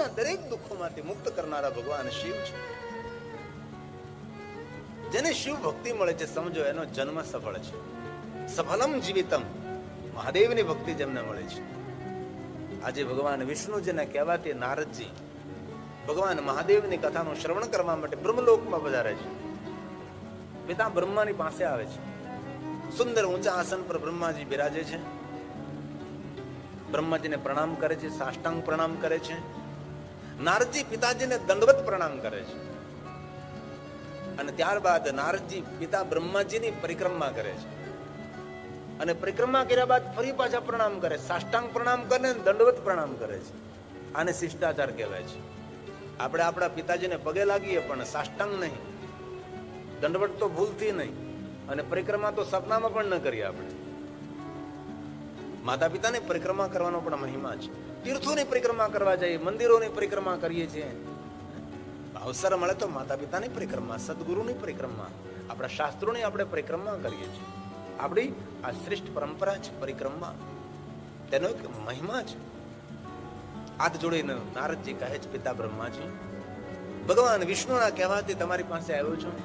દુનિયાના દરેક દુઃખોમાંથી મુક્ત કરનારા ભગવાન શિવ છે. જેને શિવ ભક્તિ મળે છે સમજો એનો જન્મ સફળ છે. સફલમ જીવિતમ, મહાદેવની ભક્તિ જેમને મળે છે. આજે ભગવાન વિષ્ણુજીને કહેવાથી નારદજી ભગવાન મહાદેવની કથાનું શ્રવણ કરવા માટે બ્રહ્મલોકમાં પધારે છે. પિતા બ્રહ્માની પાસે આવે છે. સુંદર ઊંચા આસન પર બ્રહ્માજી બિરાજે છે. બ્રહ્માજીને પ્રણામ કરે છે, સાષ્ટાંગ પ્રણામ કરે છે. નારદજી પિતાજીને દંડવત પ્રણામ કરે છે. અને ત્યારબાદ નારદજી પિતા બ્રહ્માજીની પરિક્રમા કરે છે. અને પરિક્રમા કર્યા બાદ ફરી પાછા પ્રણામ કરે, સાષ્ટાંગ પ્રણામ કરે, દંડવત પ્રણામ કરે છે. આને શિષ્ટાચાર કહેવાય છે. આપણે આપણા પિતાજીને પગે લાગીએ પણ સાષ્ટાંગ નહીં, દંડવત તો ભૂલથી નહીં, અને પરિક્રમા તો સપનામાં પણ ન કરીએ. આપણે માતા પિતાની પરિક્રમા કરવાનો પણ મહિમા છે. તીર્થોની પરિક્રમા કરવા જઈએ, મંદિરોની પરિક્રમા કરીએ છીએ. અવસર મળે તો માતા પિતાની પરિક્રમા, સદગુરુની પરિક્રમા, આપણા શાસ્ત્રોની આપણે પરિક્રમા કરીએ છીએ. આપણી આ શ્રેષ્ઠ પરંપરા છે પરિક્રમા, તેનો એક મહિમા છે. હાથ જોડીને નારદજી કહે છે, પિતા બ્રહ્માજી, ભગવાન વિષ્ણુના કહેવાથી તમારી પાસે આવ્યો છું.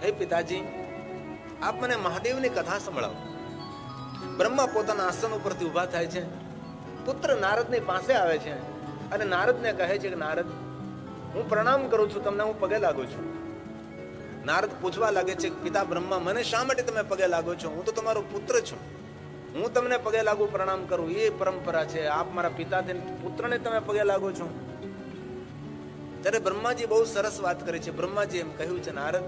હે પિતાજી, આપ મને મહાદેવની કથા સંભળાવો. બ્રહ્મા પોતાના આસન ઉપરથી ઉભા થાય છે. પુત્ર નારદની પાસે આવે છે અને નારદને કહે છે કે નારદ, હું પ્રણામ કરું છું તમને, હું પગે લાગુ છું. નારદ પૂછવા લાગે છે, પિતા બ્રહ્મા, મને શા માટે તમે પગે લાગો છો? હું તો તમારો પુત્ર છું, હું તમને પગે લાગુ, પ્રણામ કરું, એ પરંપરા છે. આપ મારા પિતા પુત્રને તમે પગે લાગો છો. ત્યારે બ્રહ્માજી બહુ સરસ વાત કરી છે. બ્રહ્માજી એમ કહ્યું છે, નારદ,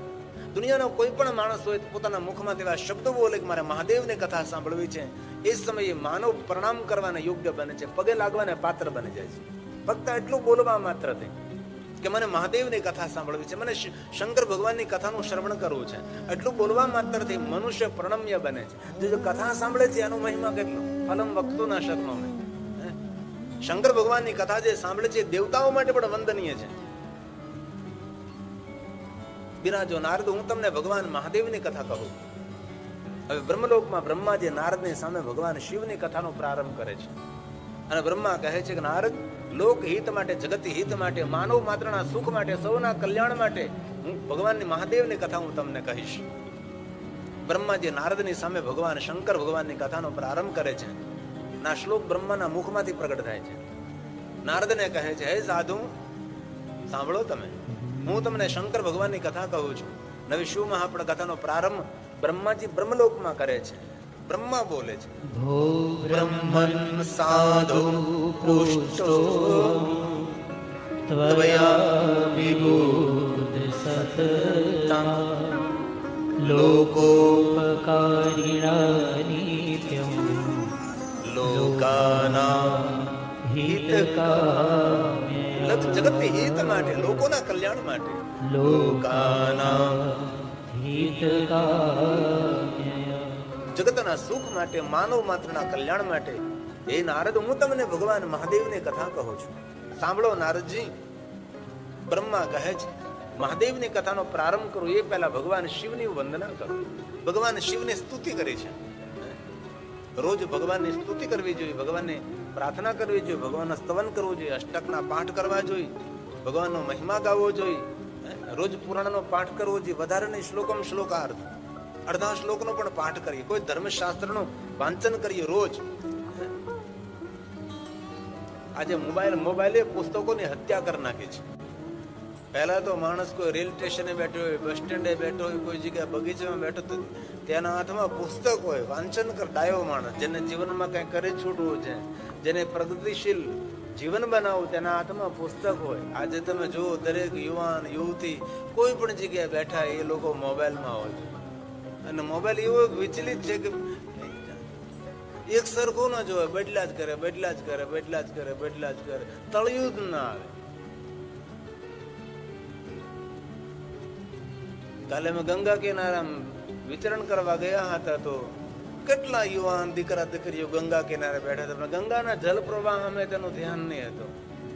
દુનિયાનો કોઈ પણ માણસ હોય પોતાના મુખમાં તેવા શબ્દો બોલે કે મારે મહાદેવની કથા સાંભળવી છે, એ સમયે માનવ પ્રણામ કરવાને યોગ્ય બને છે, પગે લાગવાને પાત્ર બની જાય છે. ફક્ત એટલું બોલવા માત્રથી કે મને મહાદેવની કથા સાંભળવી છે, મને શંકર ભગવાનની કથાનું શ્રવણ કરવું છે, એટલું બોલવા માત્રથી મનુષ્ય પ્રણમ્ય બને છે. જો કથા સાંભળે છે એનો મહિમા કેટલો, ફલમ વક્તુ ના શકનો. શંકર ભગવાનની કથા જે સાંભળે છે દેવતાઓ માટે પણ વંદનીય છે. બિરાજો નારદ, હું તમને ભગવાન મહાદેવની કથા કહું. હવે બ્રહ્મલોકમાં બ્રહ્માજી નારદની સામે ભગવાન શિવની કથાનો પ્રારંભ કરે છે. અને બ્રહ્મા કહે છે કે નારદ, લોક હિત માટે, જગત હિત માટે, માનવ માત્રના સુખ માટે, સૌના કલ્યાણ માટે હું ભગવાનની મહાદેવની કથા હું તમને કહીશ. બ્રહ્માજી નારદની સામે ભગવાન શંકર ભગવાનની કથાનો પ્રારંભ કરે છે. ના શ્લોક બ્રહ્માના મુખમાંથી પ્રગટ થાય છે. નારદને કહે છે, હે સાધુ, સાંભળો તમે, હું તમને શંકર ભગવાનની કથા કહું છું. નવી શિવ મહાપણ કથાનો પ્રારંભ બ્રહ્માજી બ્રહ્મલોકમાં કરે છે. બ્રહ્મા બોલે છે, ભો બ્રહ્મન સાધુ પુષ્ટો ત્વયા વિબુધ સતતા લોકોપકારિણા નિત્યમ લોકાના હિતકામ્ય. જગત હિત માટે, લોકોના કલ્યાણ માટે, લોકાના હિતકામ્ય, જગતના સુખ માટે, માનવ માત્રના કલ્યાણ માટે. હે નારદ, હું તમને ભગવાન મહાદેવની કથા કહું છું. સાંભળો નારદજી. બ્રહ્મા કહે છે, મહાદેવની કથાનો પ્રારંભ કરું એ પહેલા ભગવાન શિવની વંદના કરો. ભગવાન શિવની સ્તુતિ કરી છે. રોજ ભગવાનની સ્તુતિ કરવી જોઈએ, ભગવાનને પ્રાર્થના કરવી જોઈએ, ભગવાનનું સ્તવન કરવું જોઈએ, અષ્ટકના પાઠ કરવા જોઈએ, ભગવાનનો મહિમા ગાવવો જોઈએ, રોજ પુરાણનો પાઠ કરવો જોઈએ. વધારે નહીં, શ્લોકમ શ્લોકાર્થ, અડધા શ્લોકનો પણ પાઠ કરીએ, કોઈ ધર્મશાસ્ત્રનું વાંચન કરીએ રોજ. આજે મોબાઈલે પુસ્તકોની હત્યા કરી નાખી છે. પહેલા તો માણસ કોઈ રેલ સ્ટેશને બેઠો હોય, બસ સ્ટેન્ડે બેઠો હોય, કોઈ જગ્યાએ બગીચામાં બેઠો તો તેના હાથમાં પુસ્તક હોય, વાંચન કર ડાયો માણસ, જેને જીવનમાં કંઈ કરી છૂટવું છે, જેને પ્રગતિશીલ જીવન બનાવવું, તેના હાથમાં પુસ્તક હોય. આજે તમે જુઓ, દરેક યુવાન યુવતી કોઈ પણ જગ્યાએ બેઠા એ લોકો મોબાઈલમાં હોય. અને મોબાઈલ એવો વિચલિત છે કે એક સરખું ના જોવે, બદલા જ કરે, બદલા જ કરે, બદલા જ કરે, બદલા જ કરે, તળિયું જ ના આવે. કાલે અમે ગંગા કિનારા વિચરણ કરવા ગયા હતા તો કેટલા યુવાન દીકરા દીકરીઓ ગંગા કિનારે બેઠા હતા. ગંગાના જલ પ્રવાહ અમે તેનું ધ્યાન નહીં હતું,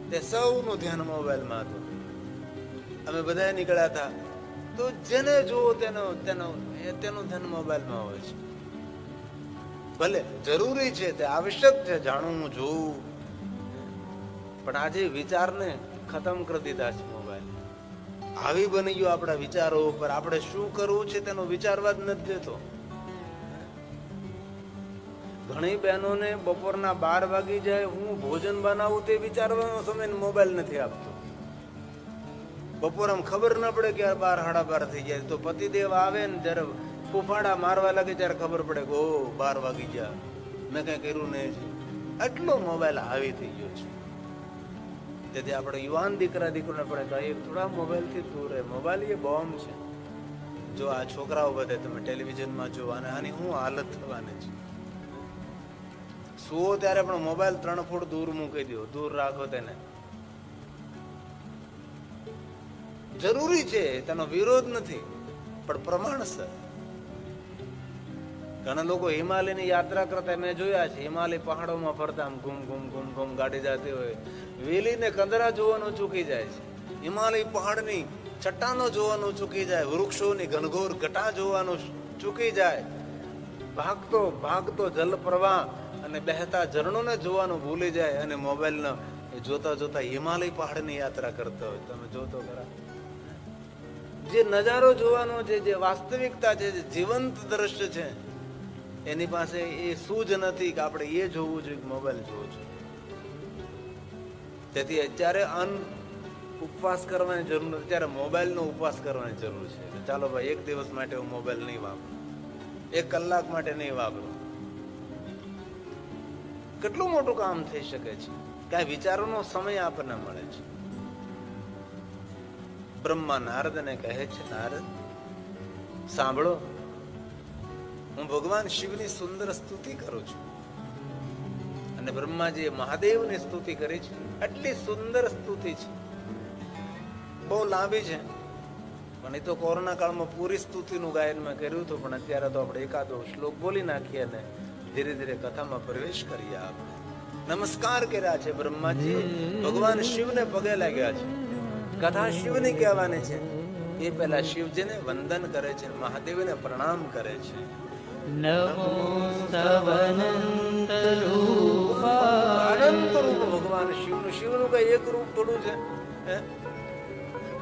તે સૌનું ધ્યાન મોબાઈલમાં હતું. અમે બધા નીકળ્યા હતા તો જેને જુઓ તેનું ધ્યાન મોબાઈલમાં હોય છે. ભલે જરૂરી છે, તે આવશ્યક છે જાણવું, જોવું, પણ આજે વિચારને ખતમ કરી દીધા છે મોબાઈલ. આવી બની ગયો આપણા વિચારો ઉપર. આપણે શું કરવું છે તેનો વિચારવા જ નથી દેતો. ઘણી બહેનોને બપોરના 12 વાગી જાય, હું ભોજન બનાવું તે વિચારવાનો સમય મોબાઈલ નથી આપતો. બપોર આમ ખબર ન પડે કે 12 સાડા 12 થઈ જાય તો પતિદેવ આવે ને જયારે ફૂફાડા મારવા લાગે ત્યારે ખબર પડે કે ઓ 12 વાગી ગયા, મેં કઈ કર્યું નહીં. આટલો મોબાઈલ હાવી થઈ ગયો છે. તેથી આપણે યુવાન દીકરા દીકરીને આપણે કહીએ થોડા મોબાઈલથી દૂર રહે. મોબાઈલ એ બોમ્બ છે. જો આ છોકરાઓ બધે તમે ટેલિવિઝનમાં જો અને આની શું હાલત થવાની છે. સુવો ત્યારે પણ મોબાઈલ 3 ફૂટ દૂર મૂકી દો, દૂર રાખો તેને. જરૂરી છે, તેનો વિરોધ નથી, પણ પ્રમાણસર. ઘણા લોકો હિમાલયની યાત્રા કરતા મેં જોયા છે. હિમાલય પહાડોમાં ફરતા આમ ઘૂમ ઘૂમ ઘૂમ ઘૂમ ગાડી જતી હોય, વેલીને કંદરા જોવાનું ચૂકી જાય છે. હિમાલય પહાડની ચટ્ટાનો જોવાનું ચૂકી જાય, વૃક્ષોની ઘનઘોર ઘટા જોવાનું ચૂકી જાય. ભાગતો ભાગતો જલ પ્રવાહ અને બહેતા ઝરણોને જોવાનું ભૂલી જાય અને મોબાઈલનો જોતા જોતા હિમાલય પહાડની યાત્રા કરતા હોય. તમે જોતો ખરા જે નજારો જોવાનો છે, જે વાસ્તવિકતા છે, જે જીવંત દ્રશ્ય છે, એની પાસે એ સૂઝ નથી કે આપણે એ જોવું જોઈએ કે મોબાઈલ જોવો જોઈએ. તેથી અત્યારે ઉપવાસ કરવાની જરૂર નથી, અત્યારે મોબાઈલનો ઉપવાસ કરવાની જરૂર છે. ચાલો ભાઈ, 1 દિવસ માટે હું મોબાઈલ નહીં વાપરું, 1 કલાક માટે નહીં વાપરું. કેટલું મોટું કામ થઈ શકે છે. કઈ વિચારોનો સમય આપણને મળે છે. બ્રહ્મા નારદને કહે છે, નારદ સાંભળો, હું ભગવાન શિવની સુંદર સ્તુતિ કરું છું. અને બ્રહ્માજીએ મહાદેવની સ્તુતિ કરી છે. આટલી સુંદર સ્તુતિ છે, બહુ લાંબી છે, પણ એ તો કોરોના કાળમાં પૂરી સ્તુતિનું ગાયન મેં કર્યું હતું. પણ અત્યારે તો આપણે એકાદો શ્લોક બોલી નાખીએ અને ધીરે ધીરે કથામાં પ્રવેશ કરીએ. આપણે નમસ્કાર કર્યા છે બ્રહ્માજી, ભગવાન શિવને પગે લાગ્યા છે. કથા શિવની કહેવાની છે. એ પહેલા શિવજીને વંદન કરે છે, મહાદેવને પ્રણામ કરે છે. નમો અનંત રૂપા, અનંત રૂપ ભગવાન શિવનું. શિવનું કઈ એક રૂપ થોડું છે?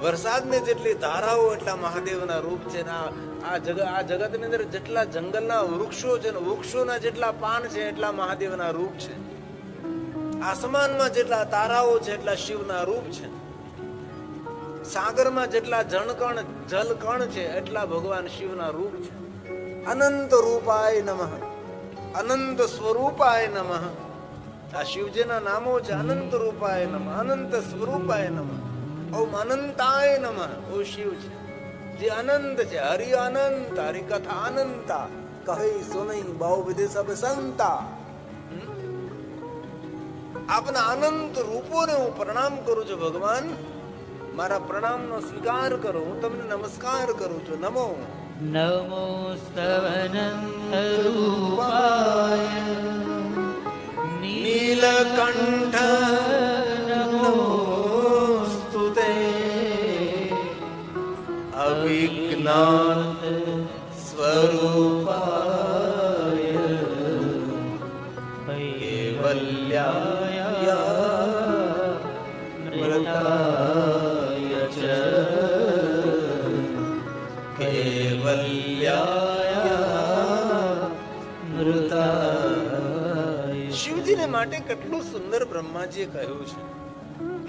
વરસાદની જેટલી ધારાઓ એટલા મહાદેવના રૂપ છે. આ જગતની અંદર જેટલા જંગલના વૃક્ષો છે ને વૃક્ષોના જેટલા પાન છે એટલા મહાદેવના રૂપ છે. આસમાનમાં જેટલા તારાઓ છે એટલા શિવના રૂપ છે. સાગરમાં જેટલા જલકણ છે એટલા ભગવાન શિવના રૂપ છે. અનંત રૂપાય નમઃ, અનંત સ્વરૂપાય નમઃ. આ શિવજીના નામો છે. અનંત રૂપાય નમઃ, અનંત સ્વરૂપાય નમઃ, ઓમ અનંતાય નમઃ. ઓ શિવ છે જે અનંત છે. હરિ અનંત, હરિ કથા અનંતા, કહી સુનઈ બહુ વિધિ સબ સંતા. આપના અનંત રૂપોને હું પ્રણામ કરું છું ભગવાન. મારા પ્રણામનો સ્વીકાર કરો. હું તમને નમસ્કાર કરું છું. નમો નમો અનંત રૂપાય નીલકંઠ નમોસ્તુતે અવિજ્ઞાત સ્વરૂપાય કૈવલ્યાય મૃતાય ચ કૈવલ્યાય મૃતાય. શિવજીને માટે કેટલું સુંદર બ્રહ્માજીએ કહ્યું છે.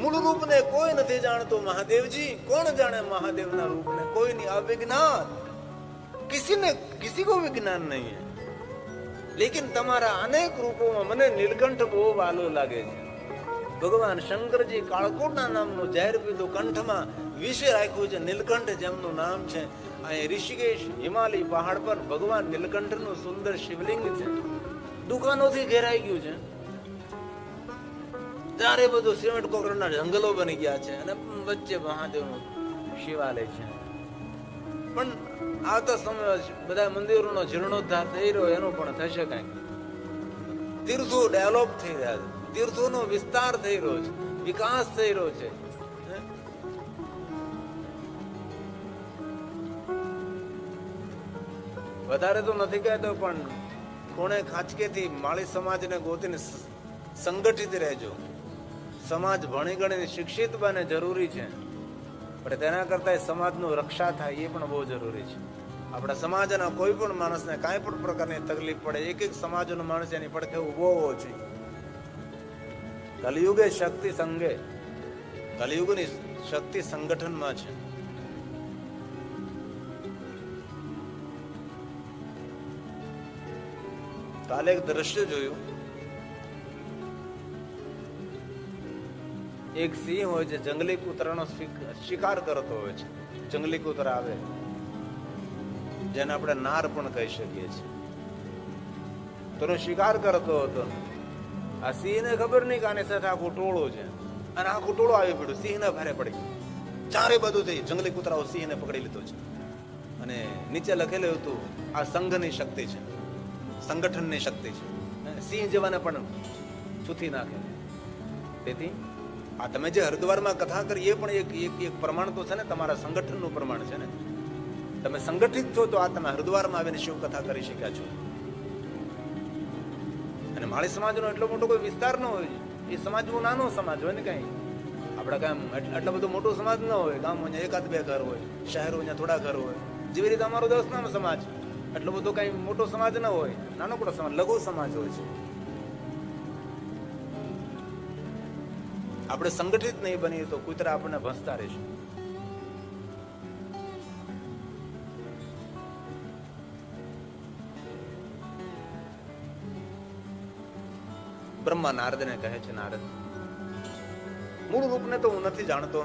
મૂળ રૂપને કોઈ નથી જાણતો. મહાદેવજી કોણ જાણે મહાદેવના રૂપને? કોઈ નહીં. અવિજ્ઞાત, किसी को विज्ञान नहीं है. लेकिन તમારા અનેક રૂપોમાં મને નીલકંઠ બહુ વાલો લાગે છે. ભગવાન શંકરજી કાળકોટના નામનું ઝેર પીધું, કંઠમાં વિશે રાખ્યું છે. નીલકંઠ જેમનું નામ છે. અહીં ઋષિકેશ હિમાલય પહાડ પર ભગવાન નીલકંઠનું સુંદર શિવલિંગ છે. દુકાનોથી ઘેરાઈ ગયું છે. ત્યારે બધું સિમેન્ટ કોકરના જંગલો બની ગયા છે અને વચ્ચે મહાદેવનું શિવાલય છે. પણ આવતા સમય બધા મંદિરોનો જીર્ણોદ્ધાર થઈ રહ્યો, એનો પણ થશે કંઈક. તીર્થો ડેવલપ થઈ રહ્યા છે, તીર્થોનો વિસ્તાર થઈ રહ્યો છે, વિકાસ થઈ રહ્યો છે. વધારે તો નથી કહેતો, પણ ખૂણે ખાંચકેથી માળી સમાજને ગોતીને સંગઠિત રહેજો. સમાજ ભણી ગણીને શિક્ષિત બને જરૂરી છે, પણ તેના કરતા સમાજનું રક્ષા થાય એ પણ બહુ જરૂરી છે. આપણા સમાજના કોઈ પણ માણસને કાંઈ પણ પ્રકારની તકલીફ પડે, એક એક સમાજનો માણસ એની પડખે ઉભો હોવો જોઈએ. કલિયુગે શક્તિ સંગે, કલિયુગની શક્તિ સંગઠનમાં છે. કાલે એક દ્રશ્ય જોયું. એક સિંહ હોય છે, જંગલી કૂતરાનો શિકાર કરતો હોય છે. જંગલી કૂતરા આવે જેને આપણે નાર પણ કહી શકીએ છીએ, તેનો શિકાર કરતો હતો. આ સિંહને ખબર નહીં કે આની સાથે આખું ટોળું છે, અને આખું ટોળું આવી પડ્યું. સિંહને ભારે પડી, ચારે બધું થઈ. જંગલી કૂતરાઓ સિંહને પકડી લીધો છે, અને નીચે લખેલું હતું આ સંઘની શક્તિ છે, સંગઠનની શક્તિ છે. સિંહ જેવાને પણ છૂથી નાખે. તેથી આ તમે જે હરિદ્વારમાં કથા કરી એ પણ એક પ્રમાણ તો છે ને, તમારા સંગઠનનું પ્રમાણ છે ને. તમે સંગઠિત છો તો આ તમે હરિદ્વારમાં આવીને શિવ કથા કરી શક્યા છો. અને માળી સમાજનો એટલો મોટો કોઈ વિસ્તાર ન હોય, એ સમાજ બહુ નાનો સમાજ હોય ને. કઈ આપડા કામ એટલો બધો મોટો સમાજ ન હોય. ગામ એકાદ બે ઘર હોય, શહેરો થોડા ઘર હોય. જેવી રીતે અમારો 10 નાનો સમાજ, એટલો બધો કઈ મોટો સમાજ ન હોય, નાનકડો સમાજ, લઘુ સમાજ હોય છે. આપણે સંગઠિત નહીં બનીએ તો કૂતરા આપણને ભસતા રહેશે. બ્રહ્મા નારદને કહે છે, નારદ, મૂળ રૂપને તો હું નથી જાણતો,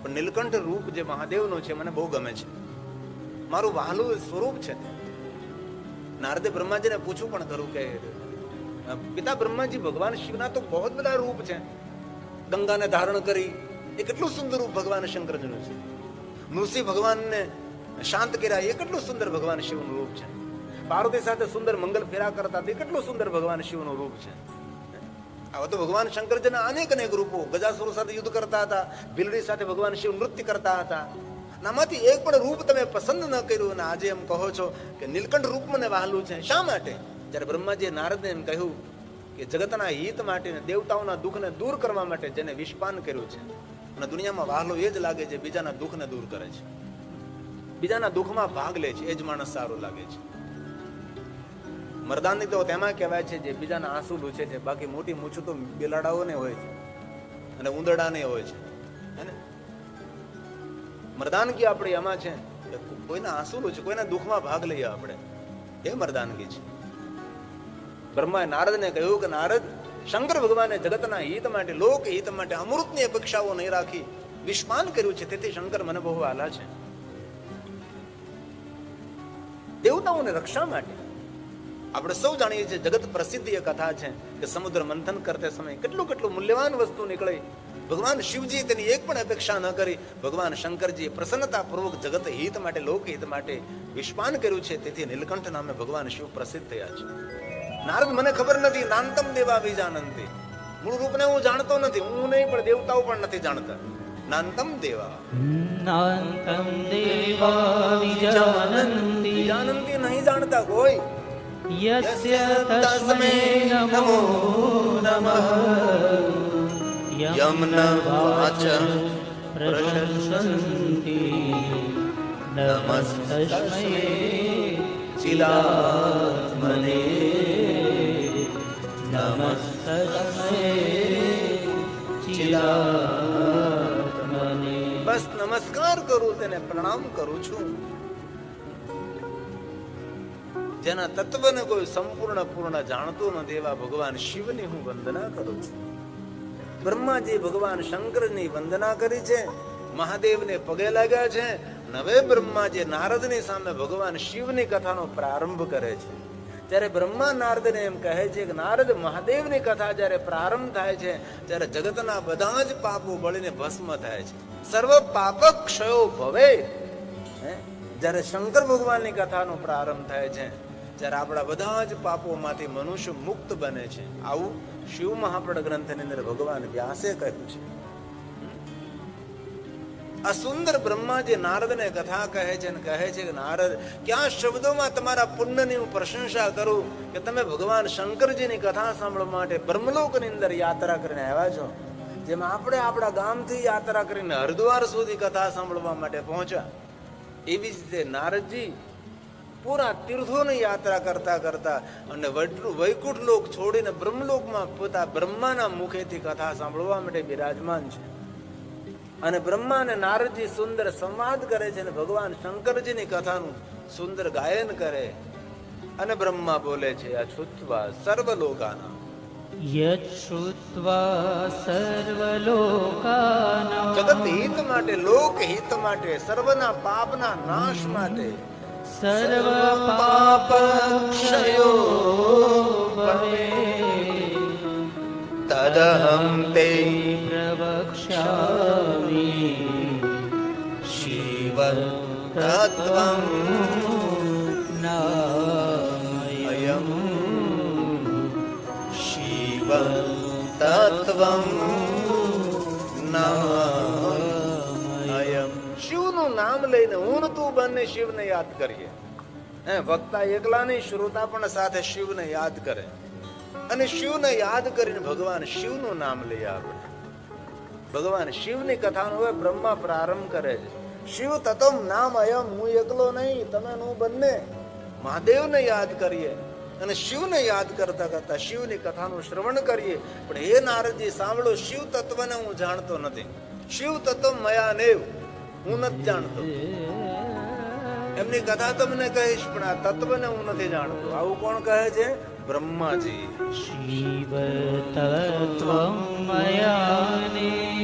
પણ નીલકંઠ રૂપ જે મહાદેવનું છે મને બહુ ગમે છે. મારું વહાલું સ્વરૂપ છે. નારદે બ્રહ્માજીને પૂછ્યું પણ ખરું કે પિતા બ્રહ્માજી, ભગવાન શિવના તો બહુ બધા રૂપ છે. ગંગાને ધારણ કરી એ કેટલું સુંદર રૂપ ભગવાન શંકરજીનું છે. નૃસિંહ ભગવાનને શાંત કર્યા એ કેટલું સુંદર ભગવાન શિવનું રૂપ છે. પાર્વતી સાથે સુંદર મંગલ ફેરા કરતા તે કેટલું સુંદર ભગવાન શિવનું રૂપ છે. આવા તો ભગવાન શંકરજીના અનેક રૂપો. ગજાસુર સાથે યુદ્ધ કરતા હતા, ભીલડી સાથે ભગવાન શિવ નૃત્ય કરતા હતા. આમાંથી એક પણ રૂપ તમે પસંદ ન કર્યું, અને આજે એમ કહો છો કે નીલકંઠ રૂપ મને વહાલું છે. શા માટે? જ્યારે બ્રહ્માજીએ નારદને એમ કહ્યું કે જગતના હિત માટે, દેવતાઓના દુઃખને દૂર કરવા માટે જેને વિષપાન કર્યું છે, અને દુનિયામાં વહાલો એ જ લાગે છે બીજાના દુઃખને દૂર કરે છે, બીજાના દુઃખમાં ભાગ લે છે, એ જ માણસ સારો લાગે છે. મરદાની તો તેમાં કહેવાય છે જે બીજાના આંસુ લૂછે છે. બાકી મોટી મૂછું તો બિલાડાઓને હોય છે અને ઉંદરડાને હોય છે. મરદાનગી આપણી એમાં છે કે કોઈના આંસુ લૂછે, કોઈના દુઃખમાં ભાગ લઈએ આપણે, એ મરદાનગી છે. બ્રહ્માએ નારદને કહ્યું કે નારદ, શંકર ભગવાને જગતના હિત માટે, લોક હિત માટે અમૃતની અપેક્ષાઓ નહીં રાખી વિષપાન કર્યું છે. તેથી શંકર મને બહુ વહાલા છે. દેવતાઓને રક્ષા માટે. આપણે સૌ જાણીએ છીએ, જગત પ્રસિદ્ધ એ કથા છે કે સમુદ્ર મંથન કરતે સમય કેટલું મૂલ્યવાન વસ્તુ નીકળી. ભગવાન શિવજી તેની એક પણ અપેક્ષા ન કરી. ભગવાન શંકરજી પ્રસન્નતાપૂર્વક જગત હિત માટે, લોક હિત માટે વિષપાન કર્યું છે. તેથી નીલકંઠ નામે ભગવાન શિવ પ્રસિદ્ધ થયા છે. નારદ, મને ખબર નથી. નાંતમ દેવા વિજાનંતી, મૂળ રૂપને હું જાણતો નથી. હું નહીં, પણ દેવતાઓ પણ નથી જાણતા. નાંતમ દેવા, નાંતમ દેવા વિજાનંતી, વિજાનંતી નહીં જાણતા કોઈ. યસ્ય તસ્મૈ નમો નમઃ, યમ ન વાચં પ્રશંસન્તિ, નમસ્તસ્મૈ ચિદાત્મને, નમસ્તસ્મૈ ચિદાત્મને. બસ નમસ્કાર કરું, તેને પ્રણામ કરું છું. જેના તત્વને કોઈ પૂર્ણ જાણતું નથી એવા ભગવાન શિવની હું વંદના કરું છું. બ્રહ્માજી ભગવાન શંકરની વંદના કરી છે, મહાદેવને પગે લાગ્યા છે. હવે બ્રહ્માજી નારદની સામે ભગવાન શિવની કથાનો પ્રારંભ કરે છે. ત્યારે બ્રહ્મા નારદને એમ કહે છે કે નારદ, મહાદેવની કથા જ્યારે પ્રારંભ થાય છે ત્યારે જગતના બધા જ પાપો બળીને ભસ્મ થાય છે. સર્વ પાપ ક્ષયો ભવે. જ્યારે શંકર ભગવાનની કથાનો પ્રારંભ થાય છે ત્યારે આપણા બધા જ પાપોમાંથી મનુષ્ય મુક્ત બને છે. આવું શિવ મહાપડ ગ્રંથની અંદર ભગવાન વ્યાસે કહ્યું છે. આ સુંદર બ્રહ્માજી નારદને કથા કહે છે અને કહે છે કે નારદ ક્યાં શબ્દોમાં તમારા પુણ્યની હું પ્રશંસા કરું કે તમે ભગવાન શંકરજીની કથા સાંભળવા માટે બ્રહ્મલોકની અંદર યાત્રા કરીને આવ્યા છો. જેમ આપણે આપણા ગામથી યાત્રા કરીને હરિદ્વાર સુધી કથા સાંભળવા માટે પહોંચ્યા, એવી જ રીતે નારદજી પૂરા તીર્થોની યાત્રા કરતા કરતા અને વૈકુંઠ લોક છોડીને બ્રહ્મલોકમાં પોતા બ્રહ્માના મુખેથી કથા સાંભળવા માટે બિરાજમાન છે. અને બ્રહ્મા અને નારદજી સુંદર સંવાદ કરે છે અને ભગવાન શંકરજીની કથાનું સુંદર ગાયન કરે. અને બ્રહ્મા બોલે છે અછુત્વા સર્વલોકાના યત શ્રુત્વા સર્વલોકાનાં જગત હિત માટે, લોક હિત માટે, સર્વના પાપના નાશ માટે સર્વ પાપ ક્ષયો ભવે તદહં તે પ્રવક્ષ્યામિ શિવ તત્વં નામયમ શિવ તત્વં નામયમ. શિવનું નામ લઈને હું ને તું બંને શિવને યાદ કરીએ. વક્તા એકલા નહીં, શ્રોતા પણ સાથે શિવને યાદ કરે. અને શિવને યાદ કરીને ભગવાન શિવનું નામ લઈએ. આપણે ભગવાન શિવની કથાનો હવે બ્રહ્મા પ્રારંભ કરે છે. શિવ તત્વમ નામ અયમ, હું એકલો નહીં, તમે હું બંને મહાદેવને યાદ કરીએ. અને શિવને યાદ કરતા કરતા શિવની કથાનું શ્રવણ કરીએ. પણ હે નારદજી સાંભળો, શિવ તત્વને હું જાણતો નથી. શિવ તત્વ મયા નેવ, હું નથી જાણતો. એમની કથા તમને કહીશ પણ આ તત્વને હું નથી જાણતો. આવું કોણ કહે છે? બ્રહ્માજી. શિવ તત્વં મયા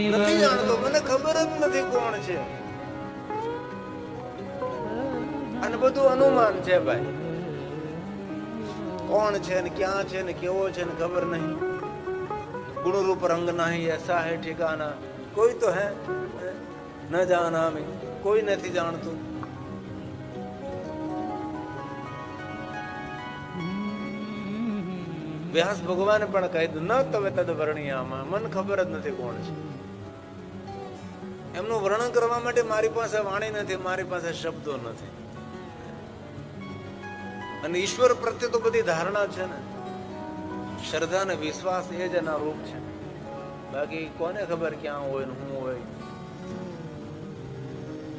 નથી જાણતો, મને ખબર જ નથી કોણ છે. અને બધું અનુમાન છે ભાઈ, કોણ છે ને ક્યાં છે ને કેવો છે ને ખબર નહીં. ગુણ રૂપ રંગ નહીં એસા હે ઠિકાના, કોઈ તો હે ન જાનામી, કોઈ નથી જાણતું. વ્યાસ ભગવાને પણ કહ્યું ન તવે તદ વર્ણિયામાં, મને ખબર જ નથી કોણ છે. એમનું વર્ણન કરવા માટે મારી પાસે વાણી નથી, મારી પાસે શબ્દો નથી. અને ઈશ્વર પ્રત્યે તો બધી ધારણા છે ને, શ્રદ્ધા ને વિશ્વાસ એ જ એના રૂપ છે. બાકી કોને ખબર ક્યાં હોય ને શું હોય.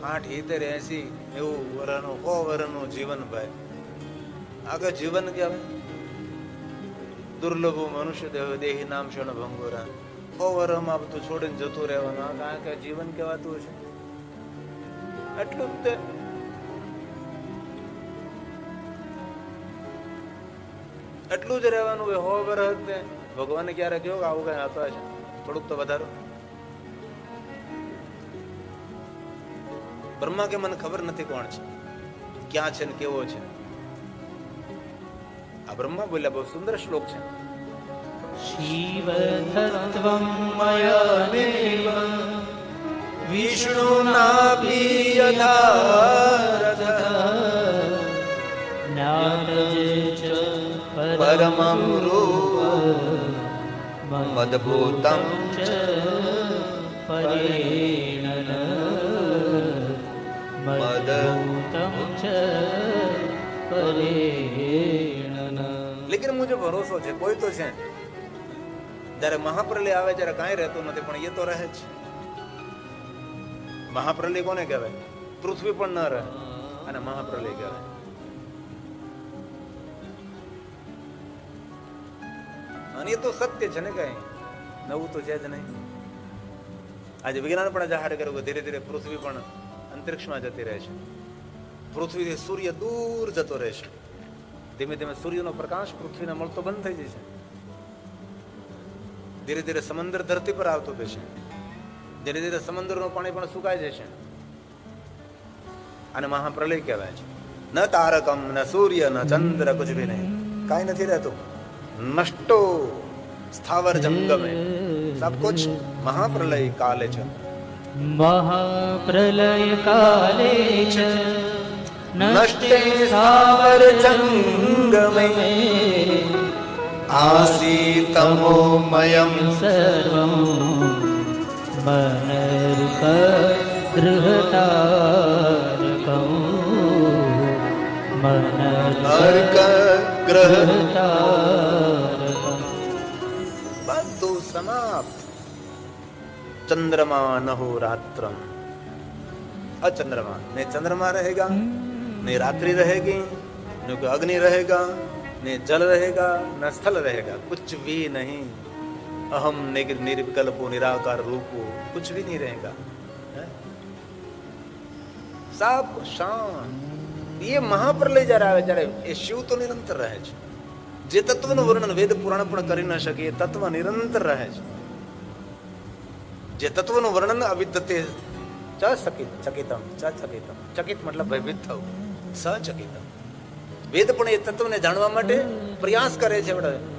60, 70, 80 એવું વર્ષનું 100 વર્ષનું જીવન ભાઈ, આગળ જીવન કહેવાય. દુર્લભ મનુષ્ય દેહી નામ ક્ષણ ભંગોરા, 100 વર્ષમાં બધું છોડીને જતું રહેવાનું, આ કાંઈ કે જીવન કહેવાતું છે. એટલું જ તે એટલું જ રહેવાનું હોય. 100 વર્ષ તે ભગવાને ક્યારે કહ્યું આવું કઈ હતો છે? થોડુંક તો વધારો. બ્રહ્મા કે મને ખબર નથી કોણ છે, ક્યાં છે ને કેવો છે. આ બ્રહ્મા બોલ્યા, બહુ સુંદર શ્લોક છે. શિવ તત્વં મયાનેવ વિષ્ણુનાભી યથારથ જ્ઞાતજ પરમં રૂપ મદભૂતં ચ પરેણન મદભૂતં ચ પરેણન. લેકિન મુજે ભરોસો છે, કોઈ તો છે. જયારે મહાપ્રલય આવે ત્યારે કાંઈ રહેતું નથી, પણ એ તો રહે જ. મહાપ્રલય કોને કહેવાય? પૃથ્વી પણ ન રહે અને મહાપ્રલય કહેવાય. અને એ તો સત્ય છે ને, કઈ નવું તો છે જ નહીં. આજે વિજ્ઞાન પણ જાહેર કર્યું કે ધીરે ધીરે પૃથ્વી પણ અંતરિક્ષમાં જતી રહે છે. પૃથ્વીથી સૂર્ય દૂર જતો રહેશે. ધીમે ધીમે સૂર્યનો પ્રકાશ પૃથ્વીને મળતો બંધ થઈ જશે. ધીરે ધીરે સમંદર ધરતી પર આવતો જશે. ધીરે ધીરે સમંદરનું પાણી પણ સુકાઈ જશે. અને મહાપ્રલય કહેવાય છે. ન તારકમ ન સૂર્ય ન ચંદ્ર કુછ ભી નહીં, કાંઈ નથી રહેતું. નષ્ટો સ્થાવર જંગમે સબ કુછ મહાપ્રલય કાલે છે. મહાપ્રલય કાલે ચ નષ્ટે સ્થાવર જંગમે આસીતમોમયં સર્વં મનરૂપ તારકં મન અર્ક ગ્રહ તારકં. બધું સમાપ્ત. चंद्रमा न हो रात्रम, अचंद्रमा, नहीं चंद्रमा रहेगा, नहीं रात्रि रहेगी, न कोई अग्नि रहेगा, नहीं जल रहेगा, न स्थल रहेगा, कुछ भी नहीं. अहम निर्विकल्पो निराकार रूपो, कुछ भी नहीं रहेगा. सब शांत. ये महाप्रलय जયારે આવે ત્યારે એ શિવ તો નિરંતર રહે છે. જે તત્વનું વર્ણન વેદ પુરાણ પણ કરી ન શકે એ તત્વ નિરંતર રહે છે. જે તત્વનું વર્ણન અવિદ્યતે ચકિતમ ચકિત મતલબ ભયભીત થવું, સચકિતમ. વેદ પણ એ તત્વને જાણવા માટે પ્રયાસ કરે છે.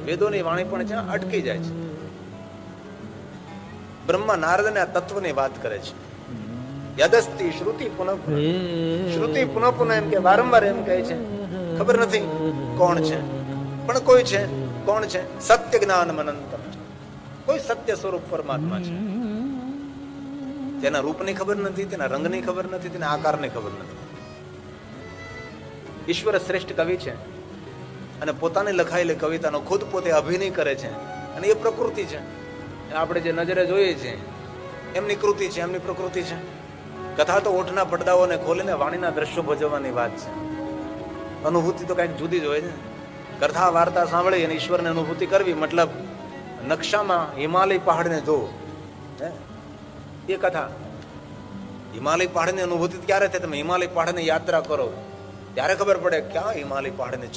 વેદોની વાણી પણ ત્યાં અટકી જાય છે. બ્રહ્મા નારદને આ તત્વની વાત કરે છે. યદસ્તિ શ્રુતિ પુનઃ શ્રુતિ પુનઃ પુનઃ એમ કે વારંવાર એમ કહે છે ખબર નથી કોણ છે, પણ કોઈ છે. કોણ છે? સત્ય જ્ઞાન અનંતમ. કોઈ સત્ય સ્વરૂપ પરમાત્મા છે. તેના રૂપની ખબર નથી, તેના રંગની ખબર નથી, તેના આકારની ખબર નથી. ઈશ્વર શ્રેષ્ઠ કવિ છે અને પોતાની લખાયેલી કવિતાનો ખુદ પોતે અભિનય કરે છે. અને એ પ્રકૃતિ છે. આપણે જે નજરે જોઈએ છીએ એમની કૃતિ છે, એમની પ્રકૃતિ છે. કથા તો ઓઠના પડદાઓને ખોલીને વાણીના દ્રશ્યો ભજવવાની વાત છે. અનુભૂતિ તો કંઈક જુદી જ હોય છે. કથા વાર્તા સાંભળી અને ઈશ્વરની અનુભૂતિ કરવી મતલબ નકશામાં હિમાલય પહાડને જોવો. એ કથા હિમાલય પહાડની અનુભૂતિ ક્યારે થાય? તમે હિમાલય પહાડની યાત્રા કરો ત્યારે ખબર પડે ક્યાં હિમાલય પહાડની